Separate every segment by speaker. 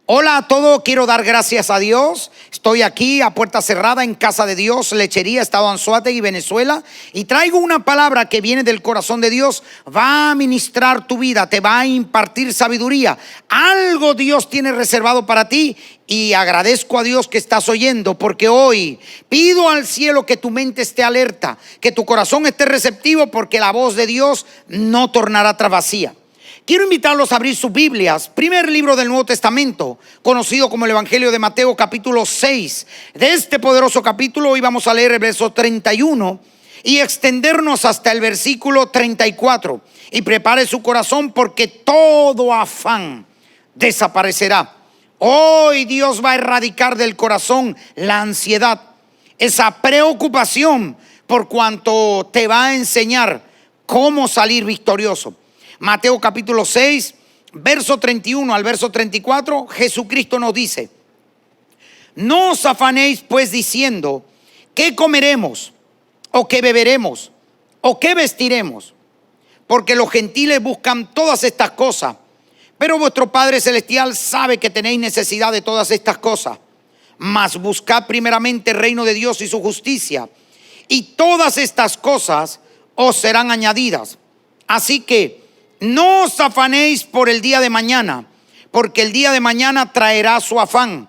Speaker 1: Hola a todos, quiero dar gracias a Dios. Estoy aquí a puerta cerrada en Casa de Dios, Lechería, Estado Anzoátegui, Venezuela, y traigo una palabra que viene del corazón de Dios. Va a ministrar tu vida, te va a impartir sabiduría. Algo Dios tiene reservado para ti, y agradezco a Dios que estás oyendo, porque hoy pido al cielo que tu mente esté alerta, que tu corazón esté receptivo, porque la voz de Dios no tornará atrás vacía. Quiero invitarlos a abrir sus Biblias. Primer libro del Nuevo Testamento, conocido como el Evangelio de Mateo, capítulo 6. De este poderoso capítulo hoy vamos a leer el verso 31 y extendernos hasta el versículo 34. Y prepare su corazón, porque todo afán desaparecerá. Hoy Dios va a erradicar del corazón la ansiedad, esa preocupación, por cuanto te va a enseñar cómo salir victorioso. Mateo capítulo 6, verso 31 al verso 34, Jesucristo nos dice: no os afanéis pues diciendo, ¿qué comeremos? ¿O qué beberemos? ¿O qué vestiremos? Porque los gentiles buscan todas estas cosas, pero vuestro Padre Celestial sabe que tenéis necesidad de todas estas cosas. Mas buscad primeramente el reino de Dios y su justicia, y todas estas cosas os serán añadidas. Así que no os afanéis por el día de mañana, porque el día de mañana traerá su afán.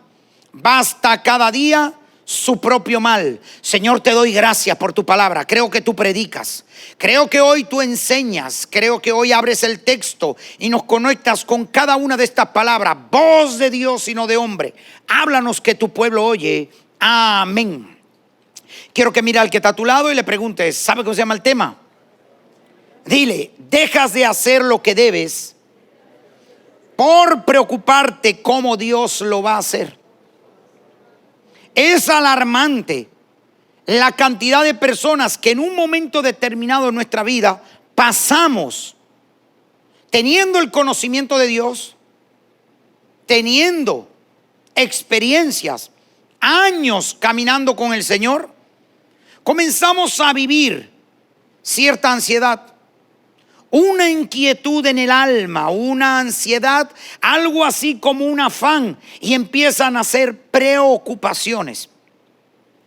Speaker 1: Basta cada día su propio mal. Señor, te doy gracias por tu palabra. Creo que tú predicas, creo que hoy tú enseñas, creo que hoy abres el texto y nos conectas con cada una de estas palabras. Voz de Dios y no de hombre. Háblanos, que tu pueblo oye. Amén. Quiero que mire al que está a tu lado y le preguntes: ¿sabe cómo se llama el tema? Dile: dejas de hacer lo que debes por preocuparte cómo Dios lo va a hacer. Es alarmante la cantidad de personas que en un momento determinado de nuestra vida pasamos teniendo el conocimiento de Dios, teniendo experiencias, años caminando con el Señor, comenzamos a vivir cierta ansiedad, una inquietud en el alma, una ansiedad, algo así como un afán, y empiezan a ser preocupaciones.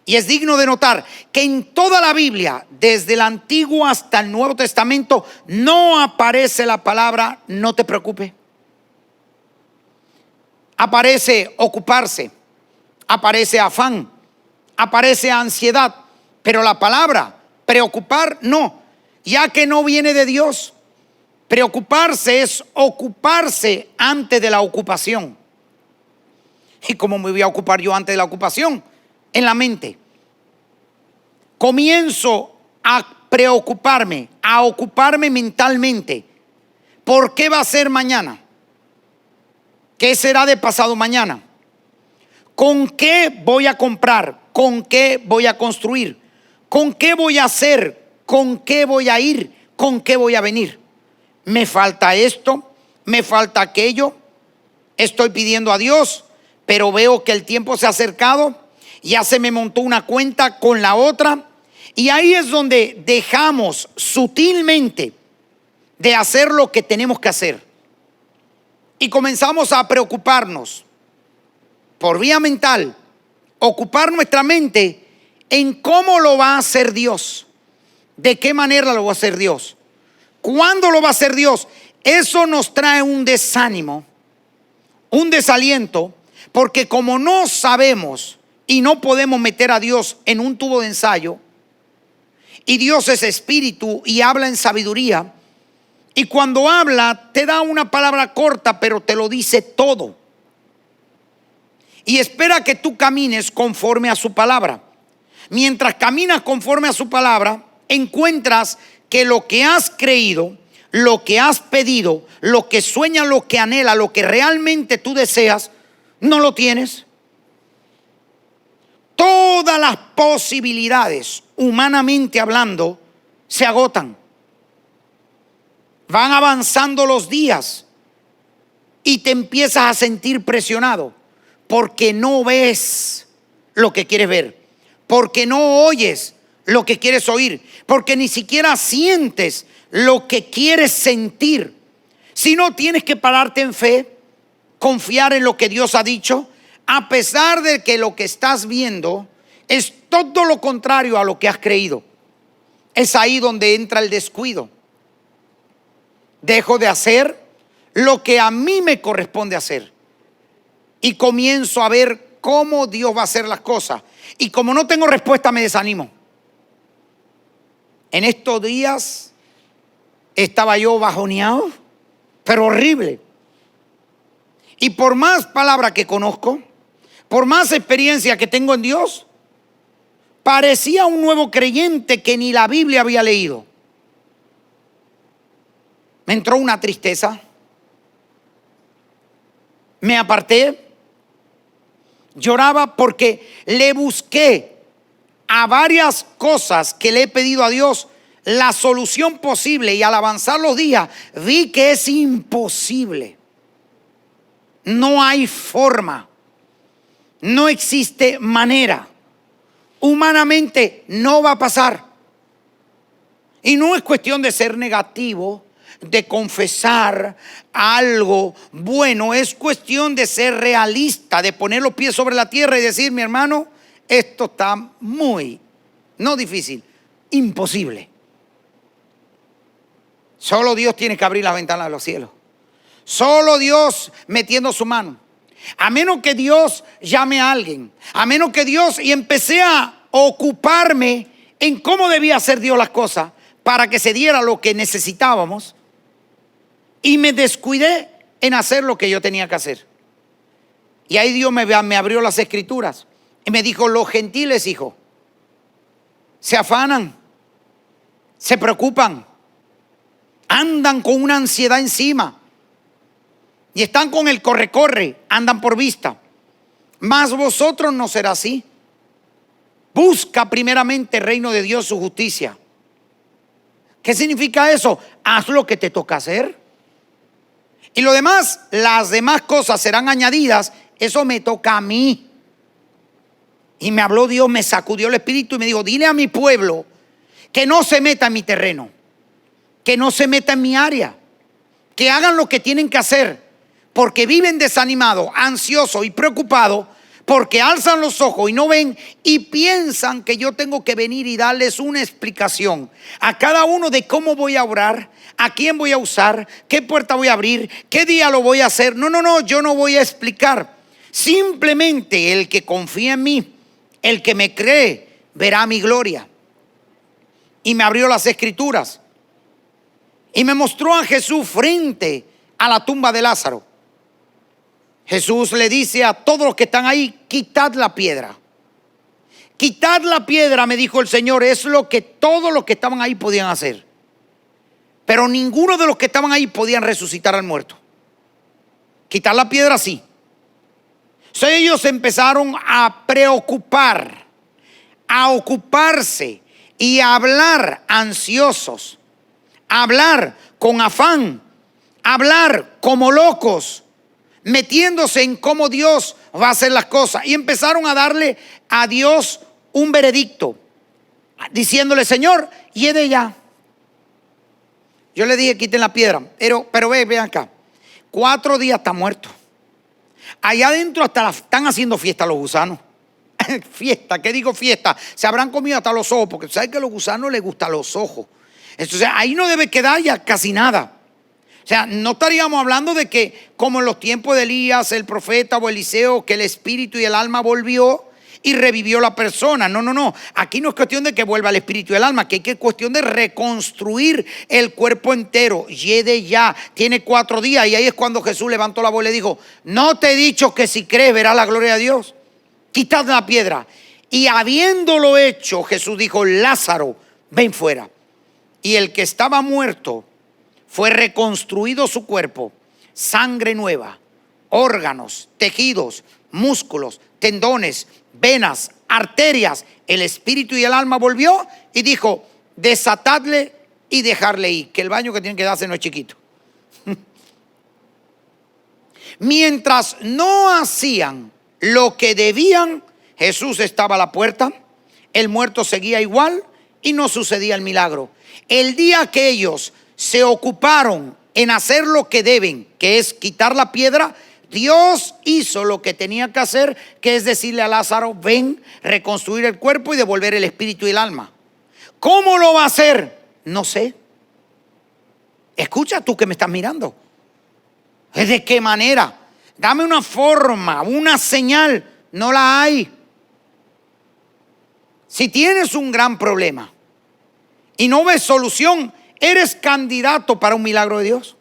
Speaker 1: Y es digno de notar que en toda la Biblia, desde el Antiguo hasta el Nuevo Testamento, no aparece la palabra no te preocupe. Aparece ocuparse, aparece afán, aparece ansiedad, pero la palabra preocupar no, ya que no viene de Dios. Preocuparse es ocuparse antes de la ocupación. ¿Y cómo me voy a ocupar yo antes de la ocupación? En la mente. Comienzo a preocuparme, a ocuparme mentalmente. ¿Por qué va a ser mañana? ¿Qué será de pasado mañana? ¿Con qué voy a comprar? ¿Con qué voy a construir? ¿Con qué voy a hacer? ¿Con qué voy a ir? ¿Con qué voy a venir? Me falta esto, me falta aquello. Estoy pidiendo a Dios, pero veo que el tiempo se ha acercado. Ya se me montó una cuenta con la otra. Y ahí es donde dejamos sutilmente de hacer lo que tenemos que hacer. Y comenzamos a preocuparnos por vía mental, ocupar nuestra mente en cómo lo va a hacer Dios. ¿De qué manera lo va a hacer Dios? ¿Cuándo lo va a hacer Dios? Eso nos trae un desánimo, un desaliento, porque como no sabemos y no podemos meter a Dios en un tubo de ensayo, y Dios es espíritu y habla en sabiduría, y cuando habla te da una palabra corta, pero te lo dice todo, y espera que tú camines conforme a su palabra. Mientras caminas conforme a su palabra, encuentras que lo que has creído, lo que has pedido, lo que sueñas, lo que anhelas, lo que realmente tú deseas, no lo tienes. Todas las posibilidades, humanamente hablando, se agotan. Van avanzando los días y te empiezas a sentir presionado, porque no ves lo que quieres ver, porque no oyes lo que quieres oír, porque ni siquiera sientes lo que quieres sentir. Si no, tienes que pararte en fe confiar en lo que Dios ha dicho, a pesar de que lo que estás viendo es todo lo contrario a lo que has creído. Es ahí donde entra el descuido. Dejo de hacer lo que a mí me corresponde hacer y comienzo a ver cómo Dios va a hacer las cosas. Y como no tengo respuesta, me desanimo. En estos días estaba yo bajoneado, pero horrible. Y por más palabra que conozco, por más experiencia que tengo en Dios, parecía un nuevo creyente que ni la Biblia había leído. Me entró una tristeza. Me aparté. Lloraba porque le busqué a varias cosas que le he pedido a Dios la solución posible, y al avanzar los días vi que es imposible. No hay forma. No existe manera. Humanamente no va a pasar. Y no es cuestión de ser negativo, de confesar algo bueno. Es cuestión de ser realista, de poner los pies sobre la tierra y decir: mi hermano, esto está muy, no difícil, imposible. Solo Dios tiene que abrir las ventanas de los cielos. Solo Dios metiendo su mano. A menos que Dios llame a alguien, a menos que Dios, y empecé a ocuparme en cómo debía hacer Dios las cosas para que se diera lo que necesitábamos, y me descuidé en hacer lo que yo tenía que hacer. Y ahí Dios me abrió las escrituras y me dijo: los gentiles, hijo, se afanan, se preocupan, andan con una ansiedad encima y están con el corre-corre, andan por vista. Mas vosotros no será así. Busca primeramente el reino de Dios, su justicia. ¿Qué significa eso? Haz lo que te toca hacer. Y lo demás, las demás cosas serán añadidas. Eso me toca a mí. Y me habló Dios, me sacudió el espíritu y me dijo: dile a mi pueblo que no se meta en mi terreno, que no se meta en mi área, que hagan lo que tienen que hacer, porque viven desanimados, ansiosos y preocupados, porque alzan los ojos y no ven, y piensan que yo tengo que venir y darles una explicación a cada uno de cómo voy a orar, a quién voy a usar, qué puerta voy a abrir, qué día lo voy a hacer. No, yo no voy a explicar. Simplemente el que confía en mí, el que me cree, verá mi gloria. Y me abrió las escrituras y me mostró a Jesús frente a la tumba de Lázaro. Jesús le dice a todos los que están ahí: quitad la piedra. Quitad la piedra, me dijo el Señor. Es lo que todos los que estaban ahí podían hacer. Pero ninguno de los que estaban ahí podían resucitar al muerto. Quitar la piedra, sí. Entonces ellos empezaron a preocupar, a ocuparse y a hablar ansiosos, a hablar con afán, a hablar como locos, metiéndose en cómo Dios va a hacer las cosas. Y empezaron a darle a Dios un veredicto, diciéndole: Señor, hiede ya. Yo le dije: quiten la piedra. Pero vean acá, 4 días está muerto. Allá adentro hasta están haciendo fiesta los gusanos. Fiesta, ¿qué digo fiesta? Se habrán comido hasta los ojos, porque saben que a los gusanos les gustan los ojos. Entonces ahí no debe quedar ya casi nada. O sea, no estaríamos hablando de que, como en los tiempos de Elías, el profeta, o Eliseo, que el espíritu y el alma volvió y revivió la persona. No. Aquí no es cuestión de que vuelva el espíritu y el alma, que es cuestión de reconstruir el cuerpo entero. Yede ya, tiene 4 días. Y ahí es cuando Jesús levantó la voz y le dijo: no te he dicho que si crees verás la gloria de Dios. Quitad la piedra. Y habiéndolo hecho, Jesús dijo: Lázaro, ven fuera. Y el que estaba muerto, fue reconstruido su cuerpo, sangre nueva, órganos, tejidos, músculos, tendones, venas, arterias. El espíritu y el alma volvió y dijo: desatadle y dejarle ir, que el baño que tienen que darse no es chiquito. Mientras no hacían lo que debían, Jesús estaba a la puerta, el muerto seguía igual y no sucedía el milagro. El día que ellos se ocuparon en hacer lo que deben, que es quitar la piedra, Dios hizo lo que tenía que hacer, que es decirle a Lázaro, ven, reconstruir el cuerpo y devolver el espíritu y el alma. ¿Cómo lo va a hacer? No sé. Escucha tú que me estás mirando. ¿De qué manera? Dame una forma, una señal. No la hay. Si tienes un gran problema y no ves solución, eres candidato para un milagro de Dios.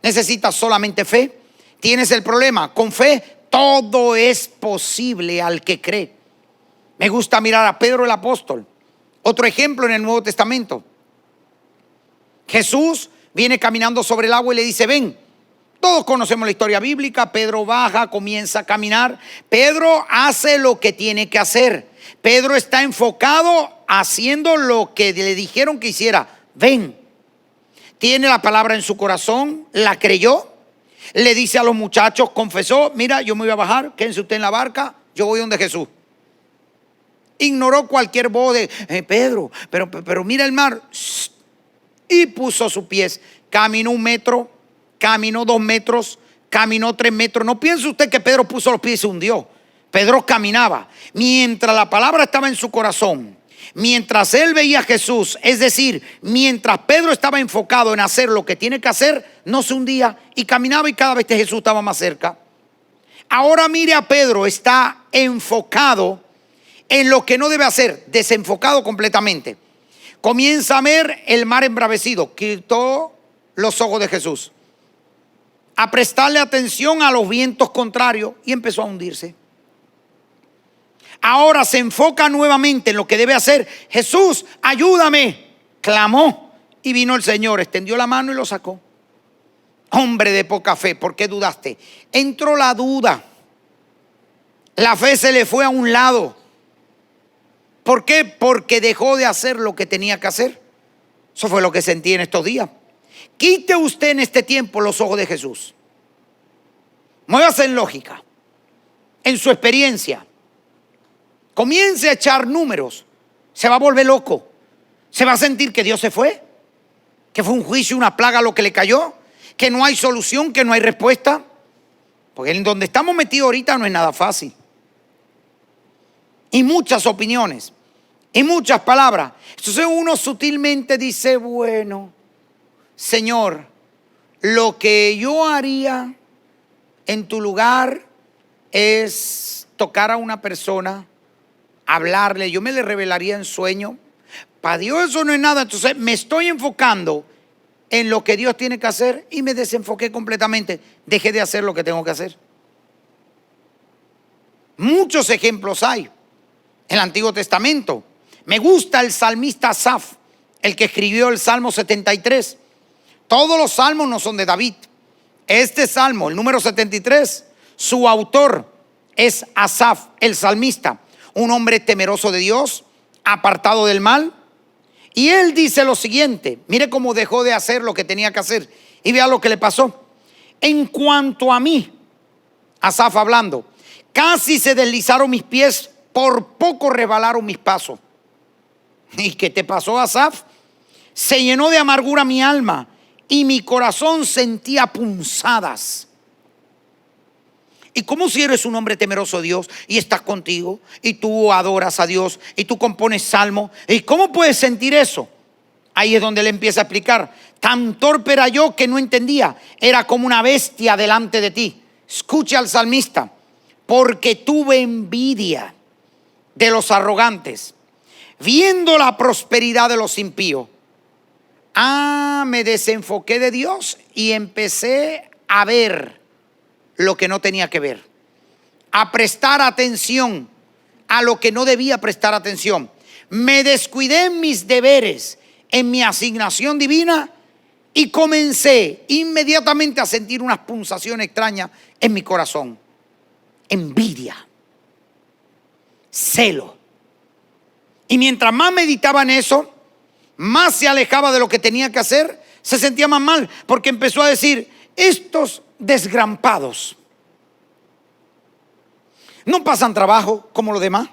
Speaker 1: Necesitas solamente fe. Tienes el problema, con fe todo es posible al que cree. Me gusta mirar a Pedro el apóstol. Otro ejemplo en el Nuevo Testamento. Jesús viene caminando sobre el agua y le dice, ven. Todos conocemos la historia bíblica. Pedro baja, comienza a caminar. Pedro hace lo que tiene que hacer. Pedro está enfocado haciendo lo que le dijeron que hiciera. Ven. Tiene la palabra en su corazón, la creyó. Le dice a los muchachos, confesó, mira, yo me voy a bajar, quédense usted en la barca, yo voy donde Jesús. Ignoró cualquier voz de Pedro, pero mira el mar. Y puso sus pies. Caminó 1 metro, caminó 2 metros, caminó 3 metros. No piense usted que Pedro puso los pies y se hundió. Pedro caminaba. Mientras la palabra estaba en su corazón, mientras él veía a Jesús, es decir, mientras Pedro estaba enfocado en hacer lo que tiene que hacer, no se hundía y caminaba y cada vez que Jesús estaba más cerca. Ahora mire a Pedro, está enfocado en lo que no debe hacer, desenfocado completamente. Comienza a ver el mar embravecido, quitó los ojos de Jesús, a prestarle atención a los vientos contrarios y empezó a hundirse. Ahora se enfoca nuevamente en lo que debe hacer. Jesús, ayúdame, clamó y vino el Señor, extendió la mano y lo sacó. Hombre de poca fe, ¿por qué dudaste? Entró la duda. La fe se le fue a un lado. ¿Por qué? Porque dejó de hacer lo que tenía que hacer. Eso fue lo que sentí en estos días. Quite usted en este tiempo los ojos de Jesús. Muévase en lógica, en su experiencia. Comience a echar números. Se va a volver loco. Se va a sentir que Dios se fue, que fue un juicio, una plaga lo que le cayó, que no hay solución, que no hay respuesta. Porque en donde estamos metidos ahorita no es nada fácil. Y muchas opiniones, y muchas palabras. Entonces uno sutilmente dice, bueno, Señor, lo que yo haría en tu lugar es tocar a una persona, hablarle, yo me le revelaría en sueño. Para Dios eso no es nada. Entonces me estoy enfocando en lo que Dios tiene que hacer y me desenfoqué completamente. Dejé de hacer lo que tengo que hacer. Muchos ejemplos hay en el Antiguo Testamento. Me gusta el salmista Asaf, el que escribió el Salmo 73. Todos los salmos no son de David. Este salmo, el número 73, su autor es Asaf, el salmista. Un hombre temeroso de Dios, apartado del mal. Y él dice lo siguiente, mire cómo dejó de hacer lo que tenía que hacer y vea lo que le pasó. En cuanto a mí, Asaf hablando, casi se deslizaron mis pies, por poco resbalaron mis pasos. ¿Y qué te pasó, Asaf? Se llenó de amargura mi alma y mi corazón sentía punzadas. ¿Y cómo si eres un hombre temeroso de Dios y estás contigo y tú adoras a Dios y tú compones salmo? ¿Y cómo puedes sentir eso? Ahí es donde le empieza a explicar. Tan torpe era yo que no entendía. Era como una bestia delante de ti. Escucha al salmista. Porque tuve envidia de los arrogantes, viendo la prosperidad de los impíos. Me desenfoqué de Dios y empecé a ver lo que no tenía que ver, a prestar atención a lo que no debía prestar atención. Me descuidé en mis deberes, en mi asignación divina y comencé inmediatamente a sentir unas pulsaciones extrañas en mi corazón. Envidia, celo. Y mientras más meditaba en eso, más se alejaba de lo que tenía que hacer, se sentía más mal, porque empezó a decir, estos desgrampados no pasan trabajo como los demás.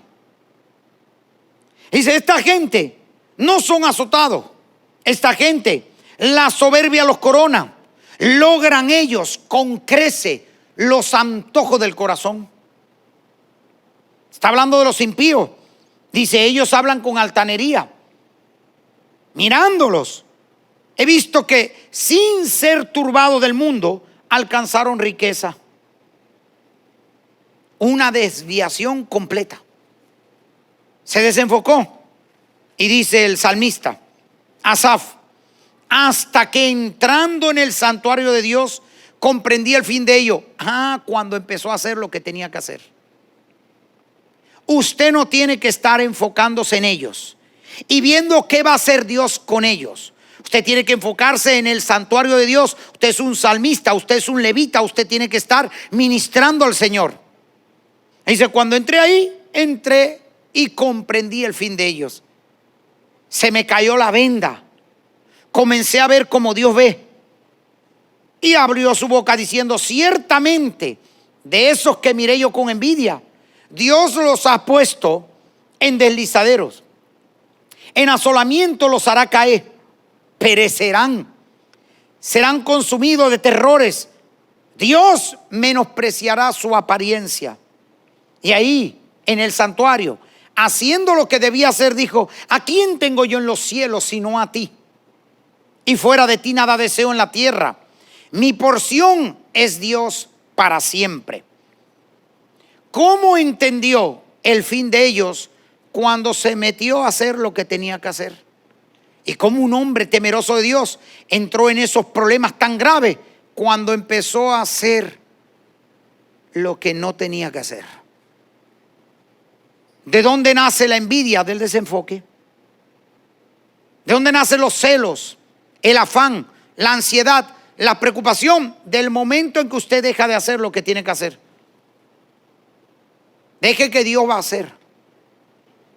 Speaker 1: Dice, esta gente no son azotados, esta gente la soberbia los corona, logran ellos con crece los antojos del corazón. Está hablando de los impíos. Dice, ellos hablan con altanería. Mirándolos, he visto que sin ser turbados del mundo, alcanzaron riqueza. Una desviación completa. Se desenfocó. Y dice el salmista, Asaf, hasta que entrando en el santuario de Dios, comprendí el fin de ello. Cuando empezó a hacer lo que tenía que hacer. Usted no tiene que estar enfocándose en ellos y viendo qué va a hacer Dios con ellos. Usted tiene que enfocarse en el santuario de Dios. Usted es un salmista, usted es un levita, usted tiene que estar ministrando al Señor. Dice, cuando entré ahí, entré y comprendí el fin de ellos. Se me cayó la venda. Comencé a ver como Dios ve. Y abrió su boca diciendo, ciertamente, de esos que miré yo con envidia, Dios los ha puesto en deslizaderos. En asolamiento los hará caer. Perecerán. Serán consumidos de terrores. Dios menospreciará su apariencia. Y ahí, en el santuario, haciendo lo que debía hacer, dijo, ¿a quién tengo yo en los cielos sino a ti? Y fuera de ti nada deseo en la tierra. Mi porción es Dios para siempre. ¿Cómo entendió el fin de ellos cuando se metió a hacer lo que tenía que hacer? Y cómo un hombre temeroso de Dios entró en esos problemas tan graves cuando empezó a hacer lo que no tenía que hacer. ¿De dónde nace la envidia? Del desenfoque. ¿De dónde nacen los celos, el afán, la ansiedad, la preocupación? Del momento en que usted deja de hacer lo que tiene que hacer. Deje que Dios va a hacer.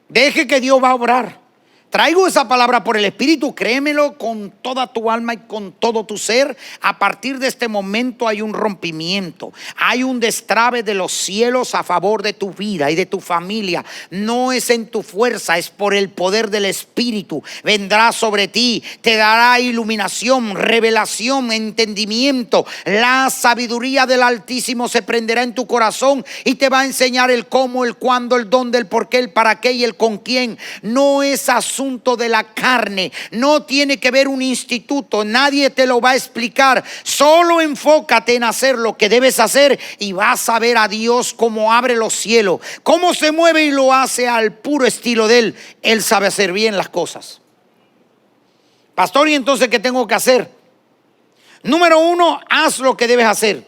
Speaker 1: Deje que Dios va a obrar. Traigo esa palabra por el Espíritu, créemelo con toda tu alma y con todo tu ser. A partir de este momento hay un rompimiento, hay un destrabe de los cielos a favor de tu vida y de tu familia. No es en tu fuerza, es por el poder del Espíritu. Vendrá sobre ti, te dará iluminación, revelación, entendimiento. La sabiduría del Altísimo se prenderá en tu corazón y te va a enseñar el cómo, el cuándo, el dónde, el por qué, el para qué y el con quién. No es asunto de la carne, no tiene que ver un instituto, nadie te lo va a explicar. Solo enfócate en hacer lo que debes hacer y vas a ver a Dios cómo abre los cielos, cómo se mueve y lo hace al puro estilo de Él. Él sabe hacer bien las cosas. Pastor, ¿y entonces qué tengo que hacer? Número uno, haz lo que debes hacer,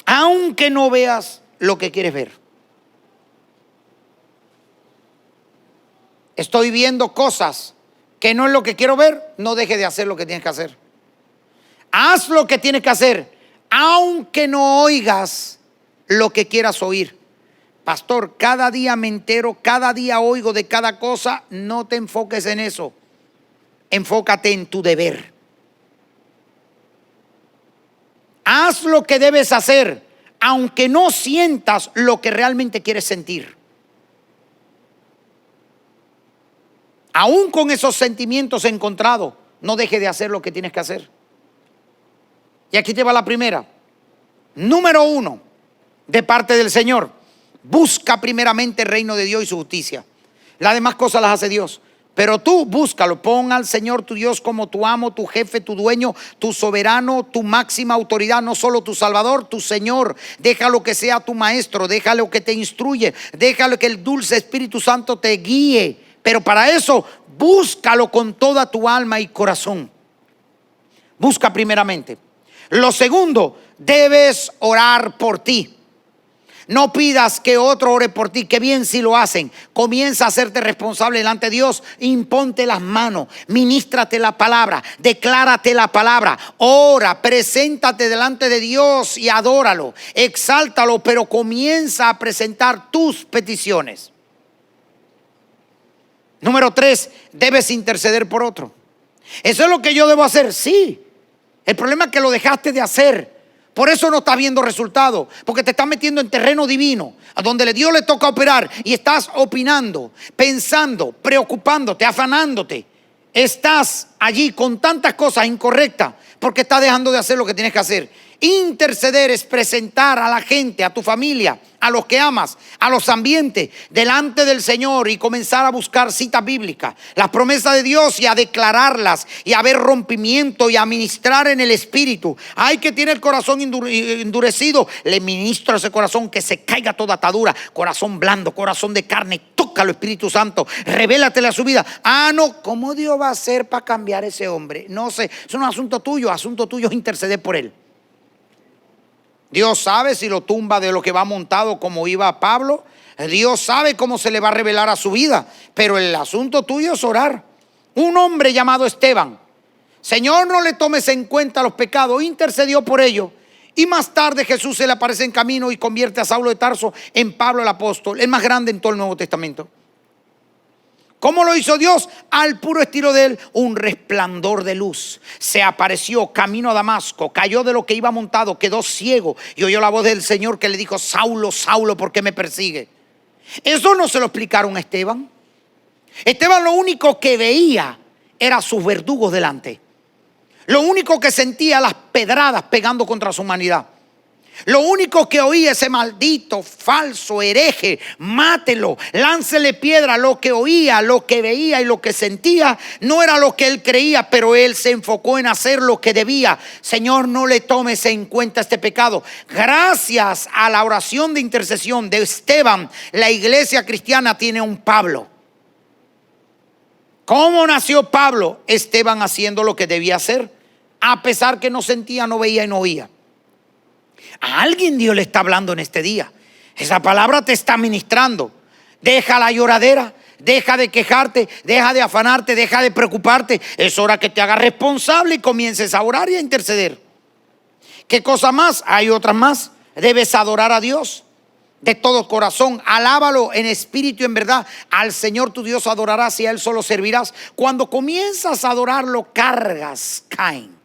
Speaker 1: aunque no veas lo que quieres ver. Estoy viendo cosas que no es lo que quiero ver, no deje de hacer lo que tienes que hacer. Haz lo que tienes que hacer, aunque no oigas lo que quieras oír. Pastor, cada día me entero, cada día oigo de cada cosa. No te enfoques en eso. Enfócate en tu deber. Haz lo que debes hacer, aunque no sientas lo que realmente quieres sentir. Aún con esos sentimientos encontrados, no deje de hacer lo que tienes que hacer. Y aquí te va la primera. Número uno, de parte del Señor, busca primeramente el reino de Dios y su justicia. Las demás cosas las hace Dios. Pero tú búscalo, pon al Señor tu Dios como tu amo, tu jefe, tu dueño, tu soberano, tu máxima autoridad, no solo tu Salvador, tu Señor. Déjalo que sea tu maestro, déjalo que te instruye, déjalo que el dulce Espíritu Santo te guíe. Pero para eso, búscalo con toda tu alma y corazón. Busca primeramente. Lo segundo, debes orar por ti. No pidas que otro ore por ti, que bien si lo hacen. Comienza a hacerte responsable delante de Dios. Imponte las manos, ministrate la palabra, declárate la palabra, ora, preséntate delante de Dios y adóralo, exáltalo, pero comienza a presentar tus peticiones. Número 3, debes interceder por otro. ¿Eso es lo que yo debo hacer? Sí. El problema es que lo dejaste de hacer. Por eso no estás viendo resultados, porque te estás metiendo en terreno divino, a donde Dios le toca operar, y estás opinando, pensando, preocupándote, afanándote. Estás allí con tantas cosas incorrectas porque estás dejando de hacer lo que tienes que hacer. Interceder es presentar a la gente, a tu familia, a los que amas, a los ambientes, delante del Señor y comenzar a buscar citas bíblicas, las promesas de Dios y a declararlas y a ver rompimiento y a ministrar en el espíritu. Hay que tiene el corazón endurecido, le ministro ese corazón, que se caiga toda atadura, corazón blando, corazón de carne. Tócalo, Espíritu Santo, revélatele a su vida. No, ¿cómo Dios va a hacer para cambiar ese hombre? No sé, es un asunto tuyo es interceder por él. Dios sabe si lo tumba de lo que va montado como iba Pablo. Dios sabe cómo se le va a revelar a su vida. Pero el asunto tuyo es orar. Un hombre llamado Esteban, Señor, no le tomes en cuenta los pecados, intercedió por ellos. Y más tarde Jesús se le aparece en camino y convierte a Saulo de Tarso en Pablo el apóstol, el más grande en todo el Nuevo Testamento. ¿Cómo lo hizo Dios? Al puro estilo de él, un resplandor de luz. Se apareció camino a Damasco, cayó de lo que iba montado, quedó ciego y oyó la voz del Señor que le dijo: Saulo, Saulo, ¿por qué me persigue? Eso no se lo explicaron a Esteban. Esteban lo único que veía era sus verdugos delante. Lo único que sentía, las pedradas pegando contra su humanidad. Lo único que oía, ese maldito, falso, hereje, mátelo, láncele piedra. Lo que oía, lo que veía y lo que sentía no era lo que él creía, pero él se enfocó en hacer lo que debía. Señor, no le tomes en cuenta este pecado. Gracias a la oración de intercesión de Esteban, la iglesia cristiana tiene un Pablo. ¿Cómo nació Pablo? Esteban haciendo lo que debía hacer, a pesar que no sentía, no veía y no oía. A alguien Dios le está hablando en este día. Esa palabra te está ministrando. Deja la lloradera, deja de quejarte, deja de afanarte, deja de preocuparte. Es hora que te hagas responsable y comiences a orar y a interceder. ¿Qué cosa más? Hay otras más. Debes adorar a Dios de todo corazón. Alábalo en espíritu y en verdad. Al Señor tu Dios adorarás y a Él solo servirás. Cuando comienzas a adorarlo, cargas caen.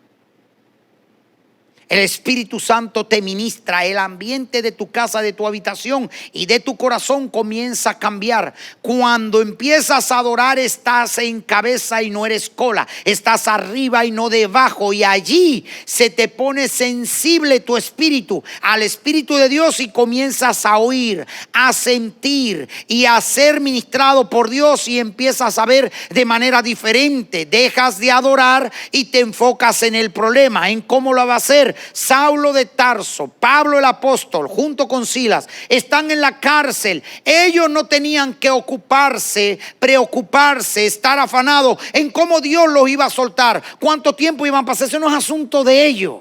Speaker 1: El Espíritu Santo te ministra, el ambiente de tu casa, de tu habitación y de tu corazón comienza a cambiar. Cuando empiezas a adorar, estás en cabeza y no eres cola, estás arriba y no debajo, y allí se te pone sensible tu espíritu al Espíritu de Dios y comienzas a oír, a sentir y a ser ministrado por Dios, y empiezas a ver de manera diferente. Dejas de adorar y te enfocas en el problema, en cómo lo va a hacer. Saulo de Tarso, Pablo el apóstol, junto con Silas, están en la cárcel. Ellos no tenían que preocuparse, estar afanados en cómo Dios los iba a soltar, cuánto tiempo iban a pasar. Eso no es asunto de ellos.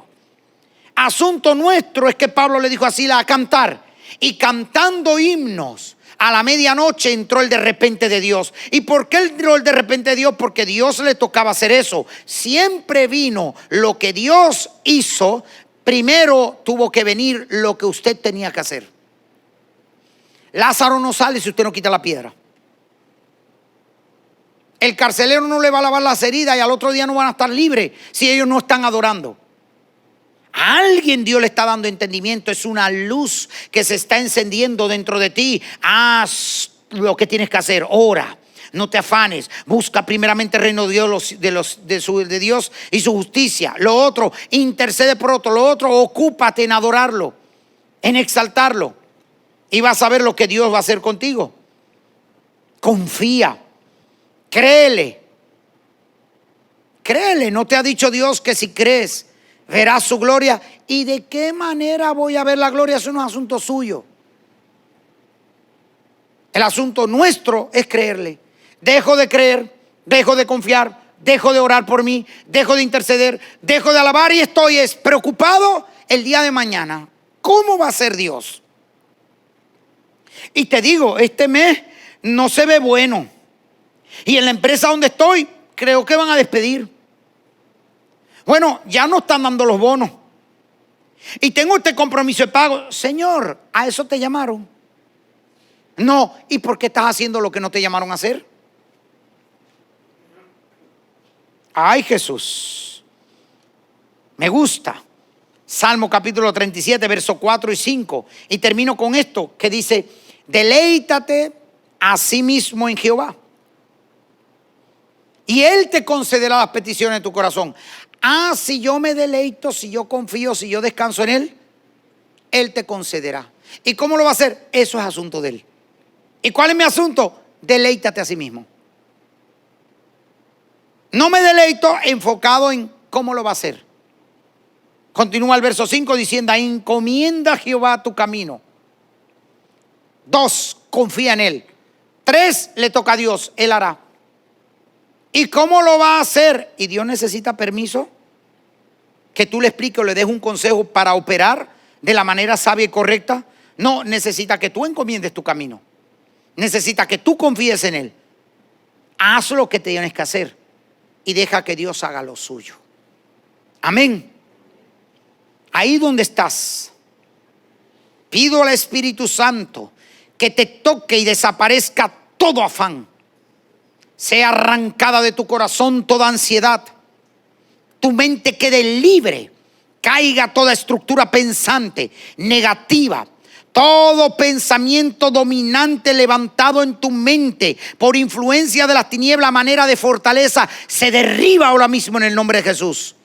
Speaker 1: Asunto nuestro es que Pablo le dijo a Silas a cantar, y cantando himnos a la medianoche entró el de repente de Dios. ¿Y por qué entró el de repente de Dios? Porque Dios le tocaba hacer eso. Siempre vino lo que Dios hizo. Primero tuvo que venir lo que usted tenía que hacer. Lázaro no sale si usted no quita la piedra. El carcelero no le va a lavar las heridas y al otro día no van a estar libres si ellos no están adorando. A alguien Dios le está dando entendimiento. Es una luz que se está encendiendo dentro de ti. Haz lo que tienes que hacer. Ora, no te afanes. Busca primeramente el reino de Dios y su justicia. Lo otro, intercede por otro. Lo otro, ocúpate en adorarlo, en exaltarlo, y vas a ver lo que Dios va a hacer contigo. Confía, créele. Créele. ¿No te ha dicho Dios que si crees verás su gloria? ¿Y de qué manera voy a ver la gloria? Eso no es asunto suyo. El asunto nuestro es creerle. Dejo de creer, dejo de confiar, dejo de orar por mí, dejo de interceder, dejo de alabar y estoy preocupado el día de mañana. ¿Cómo va a ser Dios? Y te digo, este mes no se ve bueno. Y en la empresa donde estoy, creo que van a despedir. Bueno, ya no están dando los bonos. Y tengo este compromiso de pago. Señor, ¿a eso te llamaron? No. ¿Y por qué estás haciendo lo que no te llamaron a hacer? Ay, Jesús. Me gusta. Salmo capítulo 37, versos 4 y 5. Y termino con esto que dice: deleítate a sí mismo en Jehová, y Él te concederá las peticiones de tu corazón. Ah, si yo me deleito, si yo confío, si yo descanso en Él, Él te concederá. ¿Y cómo lo va a hacer? Eso es asunto de Él. ¿Y cuál es mi asunto? Deleítate a sí mismo. No me deleito enfocado en cómo lo va a hacer. Continúa el verso 5 diciendo: encomienda a Jehová tu camino. 2, confía en Él. 3, le toca a Dios, Él hará. ¿Y cómo lo va a hacer? ¿Y Dios necesita permiso? Que tú le expliques o le des un consejo para operar de la manera sabia y correcta. No, necesita que tú encomiendes tu camino. Necesita que tú confíes en Él. Haz lo que tienes que hacer y deja que Dios haga lo suyo. Amén. Ahí donde estás, pido al Espíritu Santo que te toque y desaparezca todo afán. Sea arrancada de tu corazón toda ansiedad. Tu mente quede libre. Caiga toda estructura pensante negativa. Todo pensamiento dominante levantado en tu mente por influencia de las tinieblas a manera de fortaleza se derriba ahora mismo en el nombre de Jesús.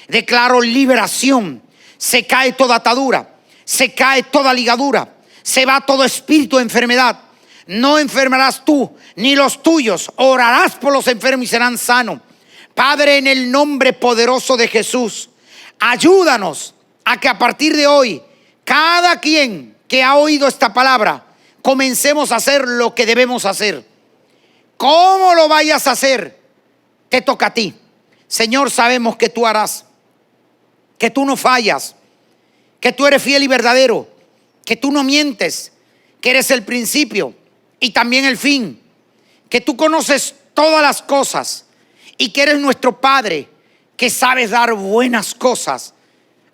Speaker 1: Declaro liberación. Se cae toda atadura, se cae toda ligadura, se va todo espíritu de enfermedad. No enfermarás tú ni los tuyos. Orarás por los enfermos y serán sanos. Padre, en el nombre poderoso de Jesús, ayúdanos a que a partir de hoy, cada quien que ha oído esta palabra, comencemos a hacer lo que debemos hacer. ¿Cómo lo vayas a hacer? Te toca a ti. Señor, sabemos que tú harás, que tú no fallas, que tú eres fiel y verdadero, que tú no mientes, que eres el principio y también el fin, que tú conoces todas las cosas y que eres nuestro Padre, que sabes dar buenas cosas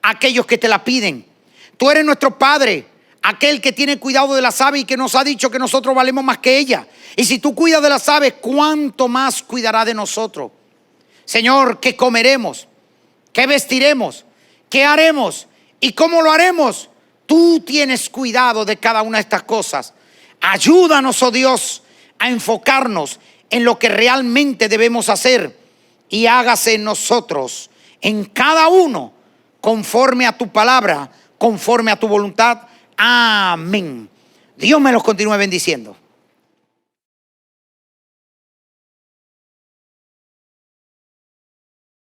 Speaker 1: a aquellos que te la piden. Tú eres nuestro Padre, aquel que tiene cuidado de las aves y que nos ha dicho que nosotros valemos más que ella. Y si tú cuidas de las aves, ¿cuánto más cuidará de nosotros? Señor, ¿qué comeremos? ¿Qué vestiremos? ¿Qué haremos? ¿Y cómo lo haremos? Tú tienes cuidado de cada una de estas cosas. Ayúdanos, oh Dios, a enfocarnos en lo que realmente debemos hacer y hágase en nosotros, en cada uno, conforme a tu palabra, conforme a tu voluntad. Amén. Dios me los continúe bendiciendo.